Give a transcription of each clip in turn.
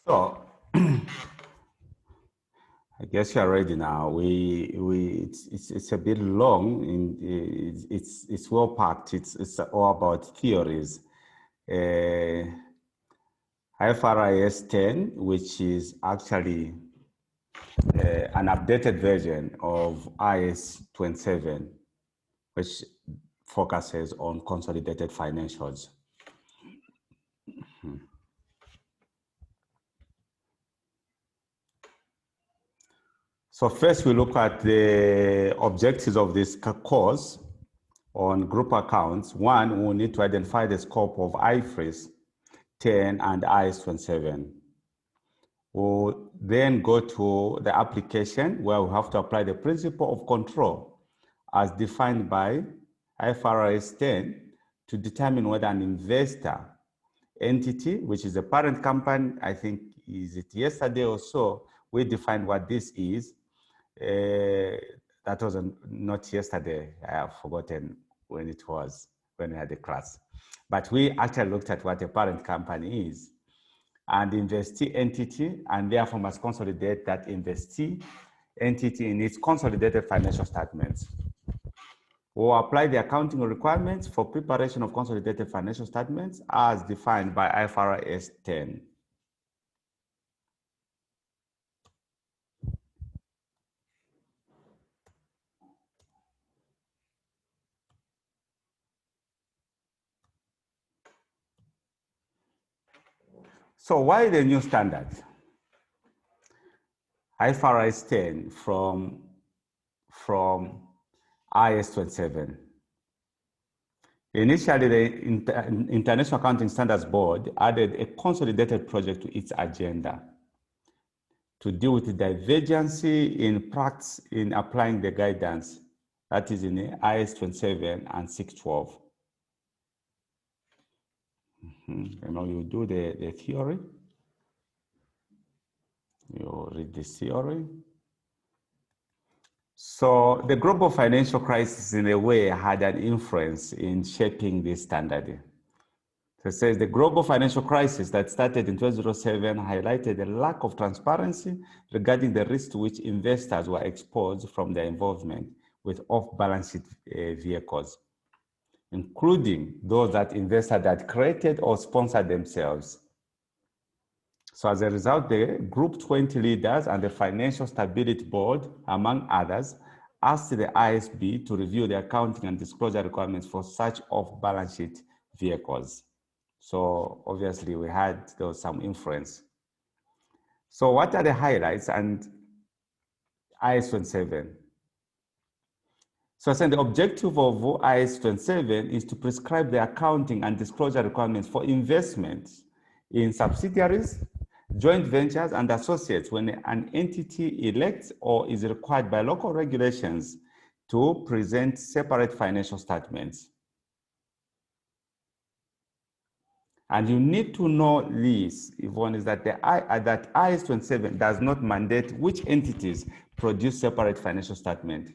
So I guess you are ready now. It's a bit long. It's well packed. It's all about theories. IFRS 10, which is actually an updated version of IAS27, which focuses on consolidated financials. So first we look at the objectives of this course on group accounts. One, we need to identify the scope of Ifrs 10 and IAS27. We'll then go to the application where we have to apply the principle of control as defined by IFRS 10 to determine whether an investor entity, which is a parent company, I think, is it yesterday or so, we defined what this is. That was not yesterday. I have forgotten when it was, when we had the class. But we actually looked at what a parent company is. And investee entity, and therefore must consolidate that investee entity in its consolidated financial statements. We'll apply the accounting requirements for preparation of consolidated financial statements as defined by IFRS 10. So why the new standard? IFRS 10 from IAS27. Initially, the International Accounting Standards Board added a consolidated project to its agenda to deal with the divergency in practice in applying the guidance that is in IAS27 and 612. And now you do the theory. You read the theory. So the global financial crisis, in a way, had an influence in shaping this standard. So it says the global financial crisis that started in 2007 highlighted a lack of transparency regarding the risk to which investors were exposed from their involvement with off-balance sheet vehicles, including those that investors had created or sponsored themselves. So as a result, the Group 20 leaders and the Financial Stability Board, among others, asked the ISB to review the accounting and disclosure requirements for such off-balance sheet vehicles. So obviously there was some influence. So what are the highlights and IAS27? So I said the objective of IAS27 is to prescribe the accounting and disclosure requirements for investments in subsidiaries, joint ventures, and associates when an entity elects or is required by local regulations to present separate financial statements. And you need to know this, Yvonne, is that that IAS27 does not mandate which entities produce separate financial statements.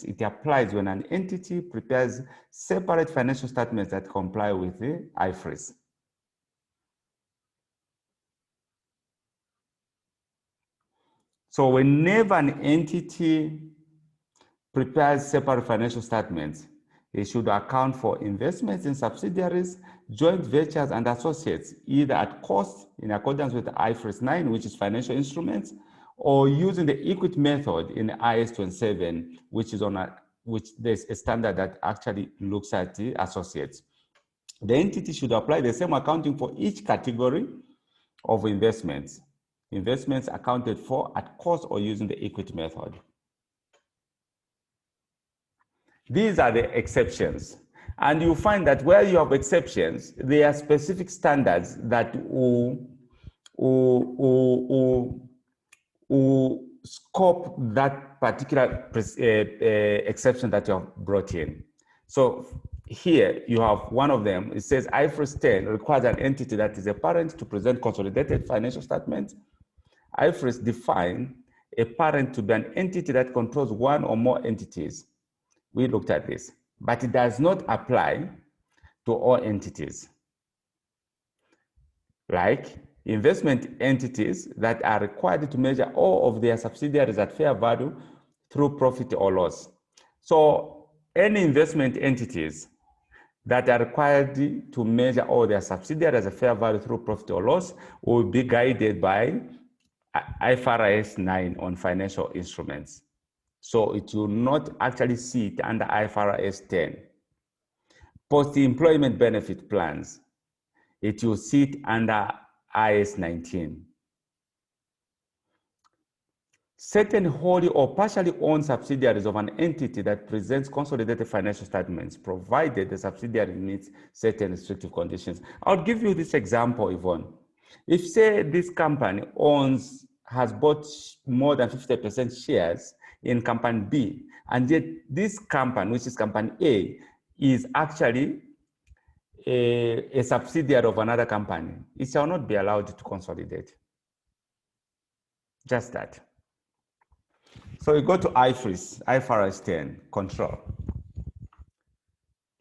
It applies when an entity prepares separate financial statements that comply with the Ifrs. So whenever an entity prepares separate financial statements, it should account for investments in subsidiaries, joint ventures, and associates, either at cost in accordance with IFRS 9, which is financial instruments, or using the equity method in IAS27, which there's a standard that actually looks at the associates. The entity should apply the same accounting for each category of investments accounted for at cost or using the equity method. These are the exceptions. And you find that where you have exceptions, there are specific standards that will scope that particular exception that you have brought in. So here you have one of them. It says IFRS 10 requires an entity that is a parent to present consolidated financial statements. IFRS define a parent to be an entity that controls one or more entities. We looked at this, but it does not apply to all entities. Like investment entities that are required to measure all of their subsidiaries at fair value through profit or loss. So any investment entities that are required to measure all their subsidiaries at fair value through profit or loss will be guided by IFRS 9 on financial instruments. So it will not actually sit under IFRS 10. Post-employment benefit plans, it will sit under IAS 19. Certain wholly or partially owned subsidiaries of an entity that presents consolidated financial statements, provided the subsidiary meets certain restrictive conditions. I'll give you this example, Yvonne. If, say, this company has bought more than 50% shares in company B, and yet this company, which is company A, is actually a subsidiary of another company, it shall not be allowed to consolidate. Just that. So you go to Ifrs, IFRS 10, control.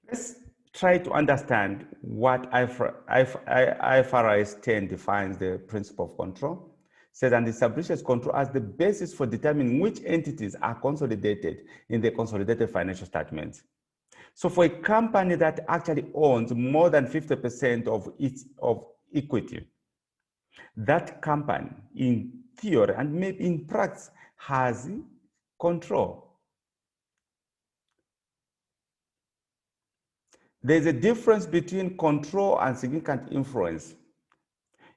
Let's try to understand what IFRS 10 defines the principle of control. It says, and establishes control as the basis for determining which entities are consolidated in the consolidated financial statements. So for a company that actually owns more than 50% of equity, that company in theory and maybe in practice has control. There's a difference between control and significant influence.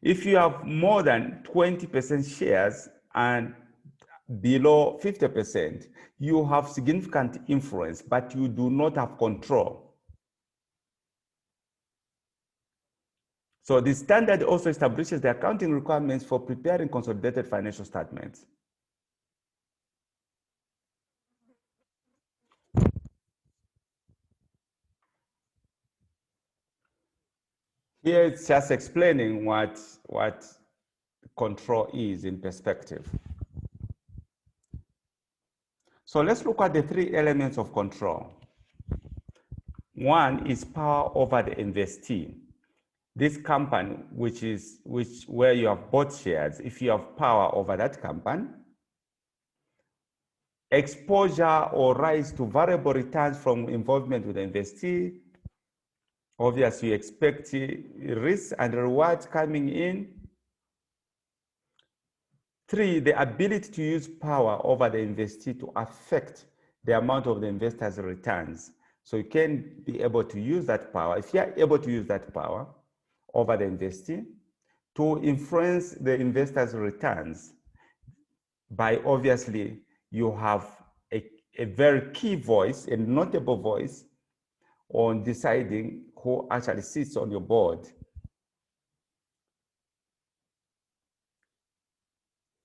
If you have more than 20% shares and below 50%, you have significant influence, but you do not have control. So the standard also establishes the accounting requirements for preparing consolidated financial statements. Here it's just explaining what control is in perspective. So let's look at the three elements of control. One is power over the investee. This company, where you have bought shares, if you have power over that company, exposure or rights to variable returns from involvement with the investee. Obviously, you expect risks and rewards coming in. 3, the ability to use power over the investee to affect the amount of the investor's returns. So you can be able to use that power, if you are able to use that power over the investee, to influence the investor's returns by, obviously, you have a very key voice, a notable voice on deciding who actually sits on your board.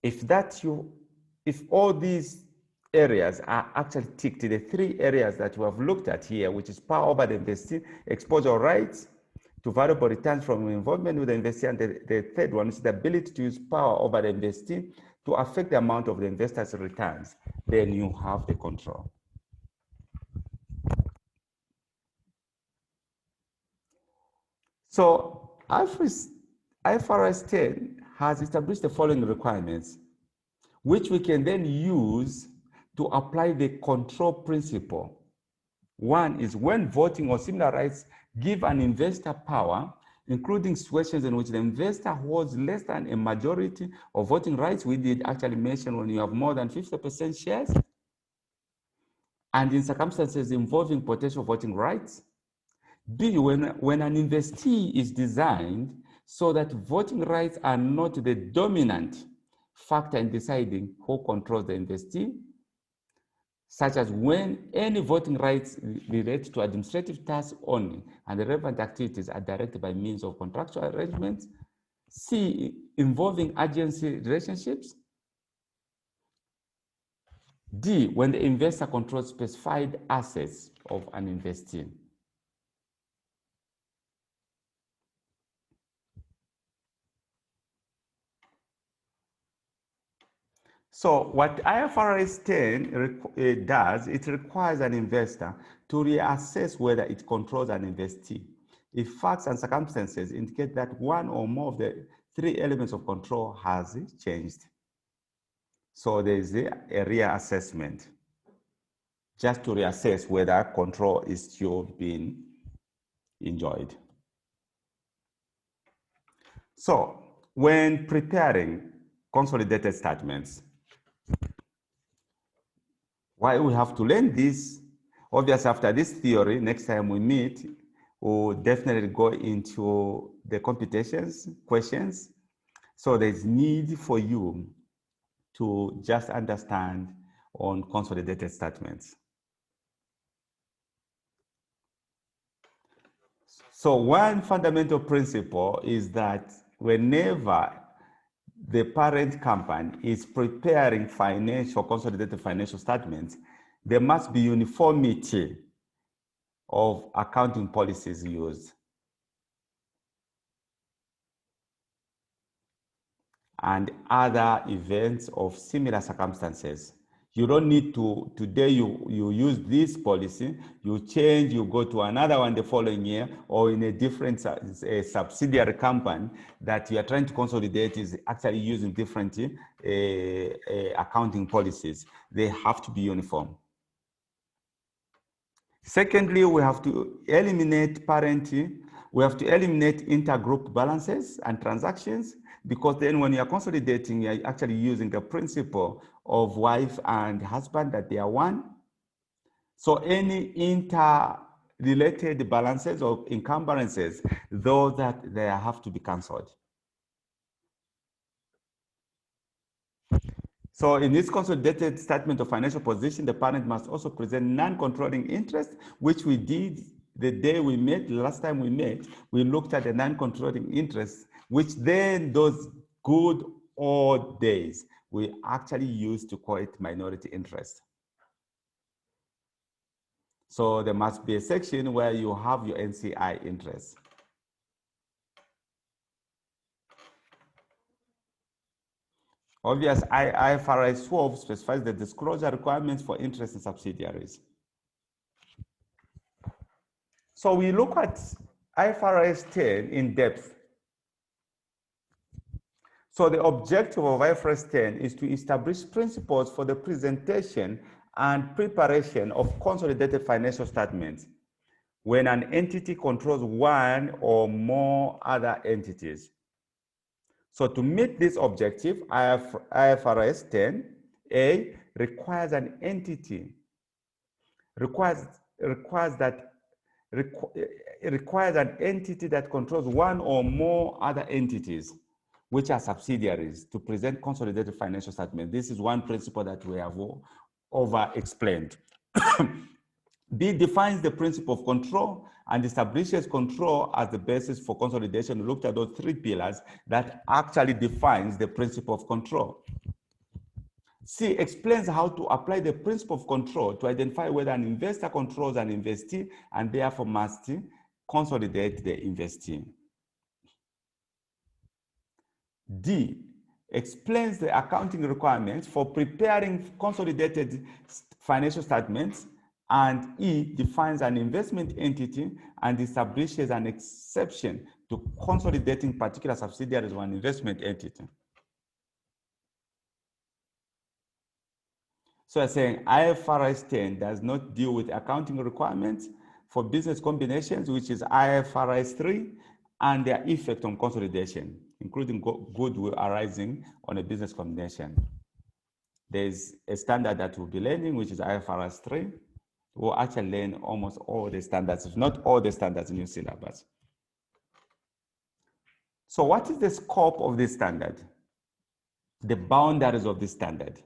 If all these areas are actually ticked, the 3 areas that we have looked at here, which is power over the investee, exposure rights to variable returns from involvement with the investee, and the third one is the ability to use power over the investee to affect the amount of the investor's returns, then you have the control. So IFRS 10 has established the following requirements, which we can then use to apply the control principle. One is when voting or similar rights give an investor power, including situations in which the investor holds less than a majority of voting rights. We did actually mention when you have more than 50% shares, and in circumstances involving potential voting rights. B, when an investee is designed so that voting rights are not the dominant factor in deciding who controls the investee, such as when any voting rights relate to administrative tasks only and the relevant activities are directed by means of contractual arrangements. C, involving agency relationships. D, when the investor controls specified assets of an investee. So what IFRS 10 does, it requires an investor to reassess whether it controls an investee if facts and circumstances indicate that one or more of the three elements of control has changed. So there is a reassessment, just to reassess whether control is still being enjoyed. So when preparing consolidated statements, why we have to learn this? Obviously, after this theory, next time we meet, we'll definitely go into the computations, questions. So there's need for you to just understand on consolidated statements. So one fundamental principle is that whenever the parent company is preparing consolidated financial statements, there must be uniformity of accounting policies used. And other events of similar circumstances. You don't need to, today you use this policy, you change, you go to another one the following year, or in a different subsidiary company that you are trying to consolidate is actually using different accounting policies. They have to be uniform. Secondly, we have to eliminate we have to eliminate intergroup balances and transactions, because then when you are consolidating, you are actually using the principle of wife and husband, that they are one. So any interrelated balances or encumbrances, those that they have to be cancelled. So in this consolidated statement of financial position, the parent must also present non-controlling interest, which we did the day we met, the last time we met, we looked at the non-controlling interest, which then those good old days, we actually used to call it minority interest. So there must be a section where you have your NCI interest. Obviously, IFRS 12 specifies the disclosure requirements for interest in subsidiaries. So we look at IFRS 10 in depth. So the objective of IFRS 10 is to establish principles for the presentation and preparation of consolidated financial statements when an entity controls one or more other entities. So to meet this objective, IFRS 10A requires an entity, requires an entity that controls one or more other entities, which are subsidiaries, to present consolidated financial statements. This is one principle that we have over-explained. B defines the principle of control and establishes control as the basis for consolidation. We looked at those three pillars that actually defines the principle of control. C explains how to apply the principle of control to identify whether an investor controls an investee and therefore must consolidate the investee. D explains the accounting requirements for preparing consolidated financial statements, and E defines an investment entity and establishes an exception to consolidating particular subsidiaries or an investment entity. So I'm saying IFRS 10 does not deal with accounting requirements for business combinations, which is IFRS 3, and their effect on consolidation, including goodwill arising on a business combination. There's a standard that we'll be learning, which is IFRS 3. We'll actually learn almost all the standards, if not all the standards in your syllabus. So what is the scope of this standard? The boundaries of this standard.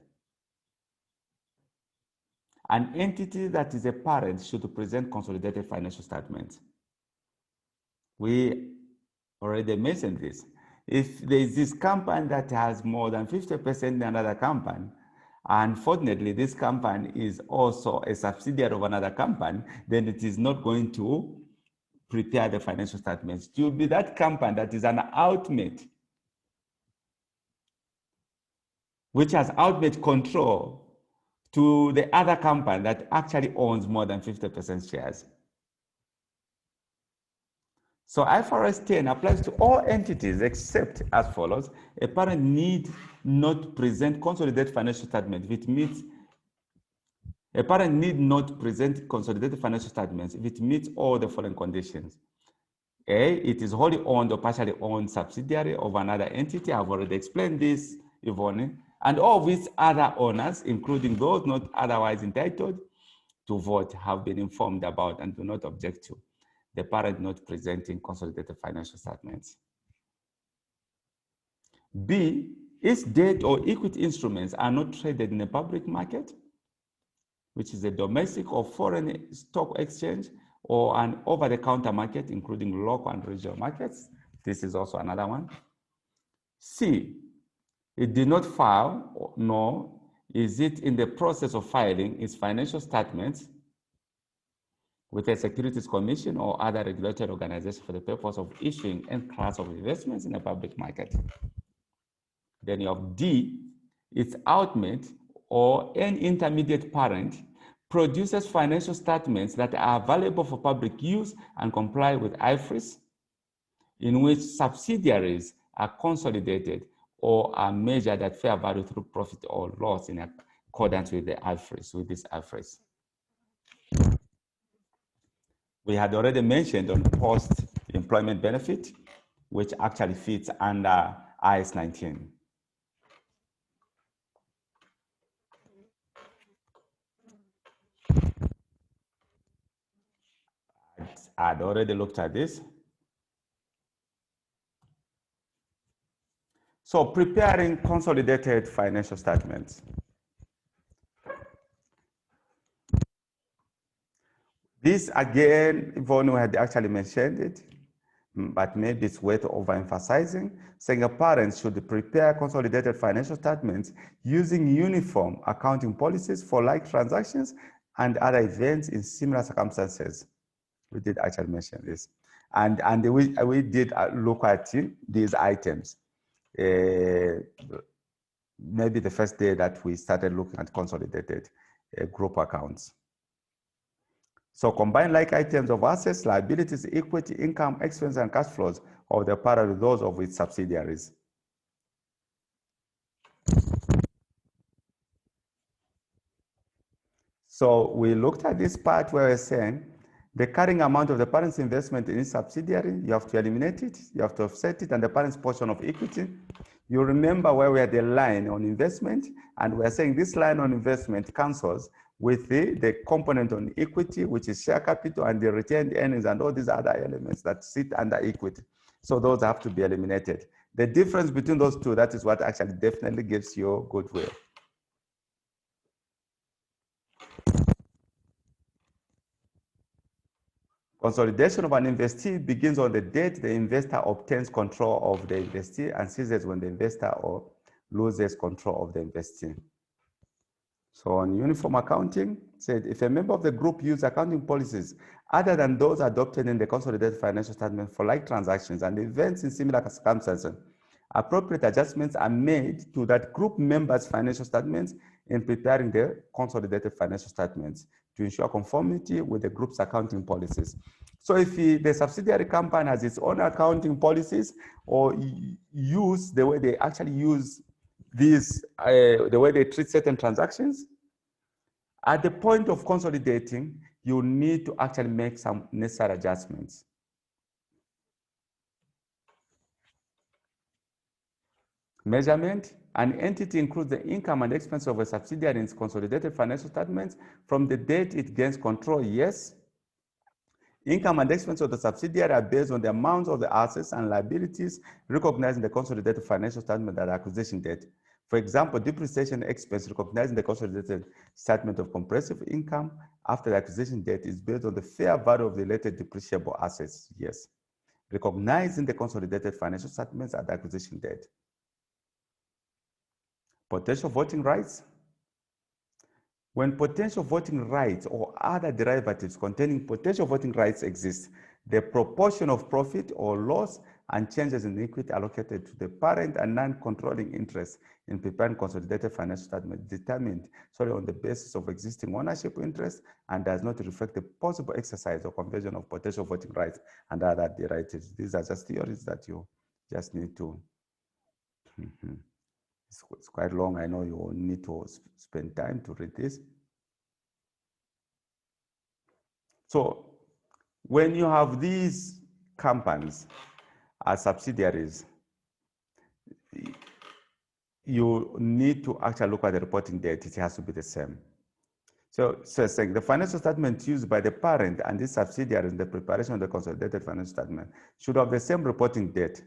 An entity that is a parent should present consolidated financial statements. We already mentioned this. If there is this company that has more than 50% in another company, unfortunately, this company is also a subsidiary of another company, then it is not going to prepare the financial statements. It will be that company that is an outmate, which has outmate control to the other company that actually owns more than 50% shares. So IFRS 10 applies to all entities except as follows. A parent need not present consolidated financial statement if it meets a parent need not present consolidated financial statements if it meets all the following conditions. A, it is wholly owned or partially owned subsidiary of another entity. I've already explained this, Yvonne. And all of its other owners, including those not otherwise entitled to vote, have been informed about and do not object to the parent not presenting consolidated financial statements. B, its debt or equity instruments are not traded in a public market, which is a domestic or foreign stock exchange or an over-the-counter market, including local and regional markets. This is also another one. C, it did not file, nor is it in the process of filing its financial statements with a Securities Commission or other regulatory organization for the purpose of issuing any class of investments in a public market. Then you have D, its ultimate or an intermediate parent produces financial statements that are available for public use and comply with Ifrs, in which subsidiaries are consolidated or are measured at fair value through profit or loss in accordance with the Ifrs, with this Ifrs. We had already mentioned on post-employment benefit, which actually fits under IAS27. I'd already looked at this. So preparing consolidated financial statements. This again, Yvonne had actually mentioned it, but maybe it's worth overemphasizing, saying a parent should prepare consolidated financial statements using uniform accounting policies for like transactions and other events in similar circumstances. We did actually mention this. And we did look at these items. Maybe the first day that we started looking at consolidated group accounts. So combine like items of assets, liabilities, equity, income, expense, and cash flows of the parent with those of its subsidiaries. So we looked at this part where we're saying the carrying amount of the parent's investment in its subsidiary, you have to eliminate it, you have to offset it, and the parent's portion of equity. You remember where we had the line on investment, and we're saying this line on investment cancels with the component on equity, which is share capital, and the retained earnings, and all these other elements that sit under equity. So those have to be eliminated. The difference between those two, that is what actually definitely gives you goodwill. Consolidation of an investee begins on the date the investor obtains control of the investee and ceases when the investor or loses control of the investee. So on uniform accounting, said if a member of the group uses accounting policies other than those adopted in the consolidated financial statement for like transactions and events in similar circumstances, appropriate adjustments are made to that group member's financial statements in preparing the consolidated financial statements to ensure conformity with the group's accounting policies. So if the subsidiary company has its own accounting policies or use the way they actually use these, the way they treat certain transactions, at the point of consolidating, you need to actually make some necessary adjustments. Measurement. An entity includes the income and expense of a subsidiary in its consolidated financial statements from the date it gains control, yes. Income and expense of the subsidiary are based on the amounts of the assets and liabilities recognized in the consolidated financial statement at acquisition date. For example, depreciation expense recognized in the consolidated statement of comprehensive income after the acquisition date is based on the fair value of the related depreciable assets, yes, recognized in the consolidated financial statements at the acquisition date. Potential voting rights. When potential voting rights or other derivatives containing potential voting rights exist, the proportion of profit or loss and changes in equity allocated to the parent and non-controlling interest in preparing consolidated financial statement determined solely on the basis of existing ownership interest and does not reflect the possible exercise or conversion of potential voting rights and other derivatives. These are just theories that you just need to. It's quite long. I know you will need to spend time to read this. So when you have these companies as subsidiaries, you need to actually look at the reporting date. It has to be the same. So it's saying the financial statement used by the parent and its subsidiaries in the preparation of the consolidated financial statement should have the same reporting date.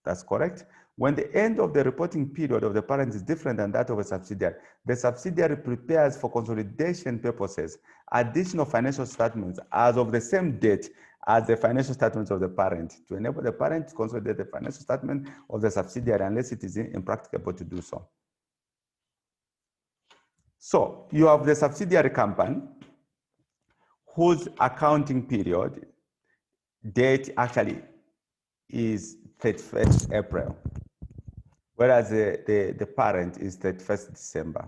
That's correct. When the end of the reporting period of the parent is different than that of a subsidiary, the subsidiary prepares for consolidation purposes additional financial statements as of the same date as the financial statements of the parent to enable the parent to consolidate the financial statement of the subsidiary unless it is impracticable to do so. So you have the subsidiary company whose accounting period date actually is 31st April, whereas the parent is 31st December.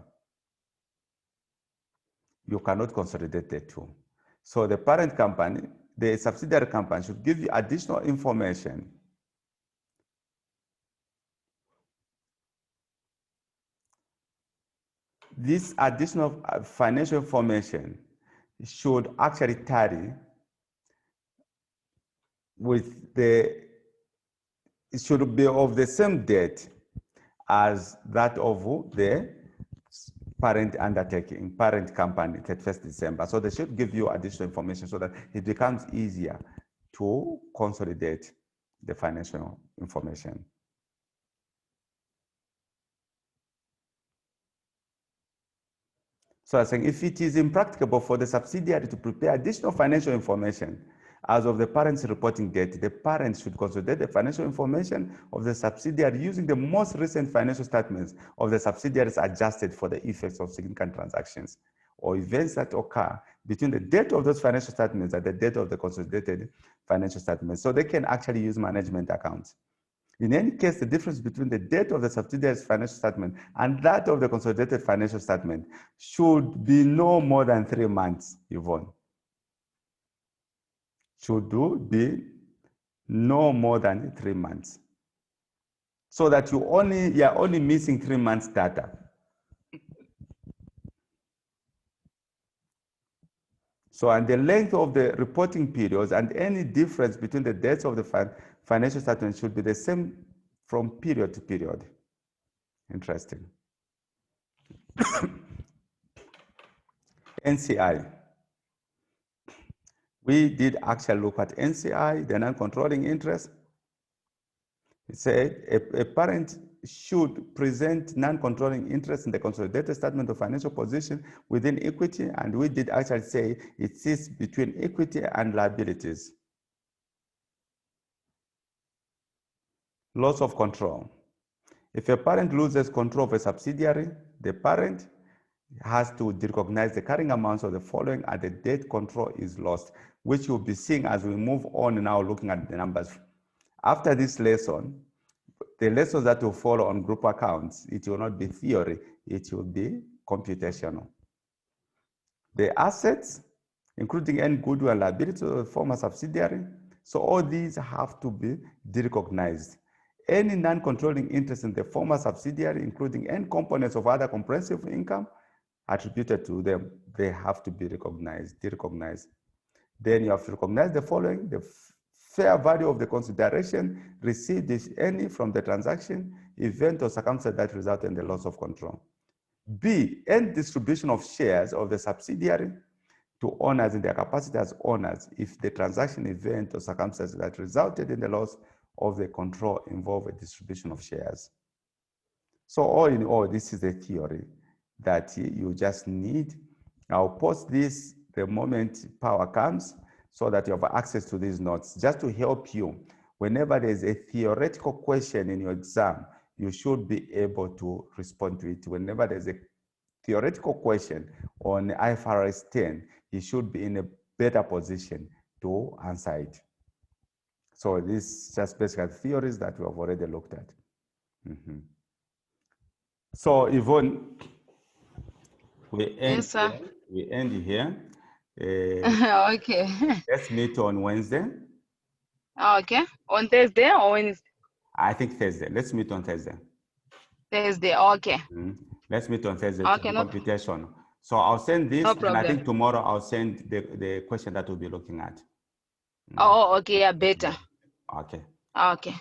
You cannot consolidate the two. So the parent company, the subsidiary company should give you additional information this additional financial information should actually tally with it should be of the same date as that of the parent undertaking, parent company, 31st December. So they should give you additional information so that it becomes easier to consolidate the financial information. So I'm saying if it is impracticable for the subsidiary to prepare additional financial information as of the parent's reporting date, the parent should consolidate the financial information of the subsidiary using the most recent financial statements of the subsidiaries adjusted for the effects of significant transactions or events that occur between the date of those financial statements and the date of the consolidated financial statements. So they can actually use management accounts. In any case, the difference between the date of the subsidiary's financial statement and that of the consolidated financial statement should be no more than 3 months, Yvonne. Should be no more than 3 months. So that you're only missing 3 months data. So, and the length of the reporting periods and any difference between the dates of the financial statement should be the same from period to period. Interesting. NCI. We did actually look at NCI, the non-controlling interest. It said a parent should present non-controlling interest in the consolidated statement of financial position within equity, and we did actually say it sits between equity and liabilities. Loss of control. If a parent loses control of a subsidiary, the parent has to recognize the carrying amounts of the following at the date control is lost, which you'll be seeing as we move on now looking at the numbers. After this lesson, the lessons that will follow on group accounts, it will not be theory, it will be computational. The assets, including any goodwill and liability of the former subsidiary, so all these have to be derecognized. Any non-controlling interest in the former subsidiary, including any components of other comprehensive income attributed to them, they have to be derecognized. Then you have to recognize the following: the fair value of the consideration received, if any, from the transaction, event, or circumstance that result in the loss of control. B, any distribution of shares of the subsidiary to owners in their capacity as owners if the transaction, event, or circumstance that resulted in the loss of the control involve a distribution of shares. So all in all, this is a theory that you just need. I'll post this the moment power comes so that you have access to these notes, just to help you. Whenever there's a theoretical question in your exam, you should be able to respond to it. Whenever there's a theoretical question on IFRS 10, you should be in a better position to answer it. So this is just basically theories that we have already looked at. So Yvonne, we end here. We end here. Okay. Let's meet on Wednesday. Okay. On Thursday or Wednesday? I think Thursday. Let's meet on Thursday. Thursday. Okay. Let's meet on Thursday Okay, to do no, computation. So I'll send this, no and problem. I think tomorrow I'll send the question that we'll be looking at. Oh, okay. Yeah, better. Okay. Okay.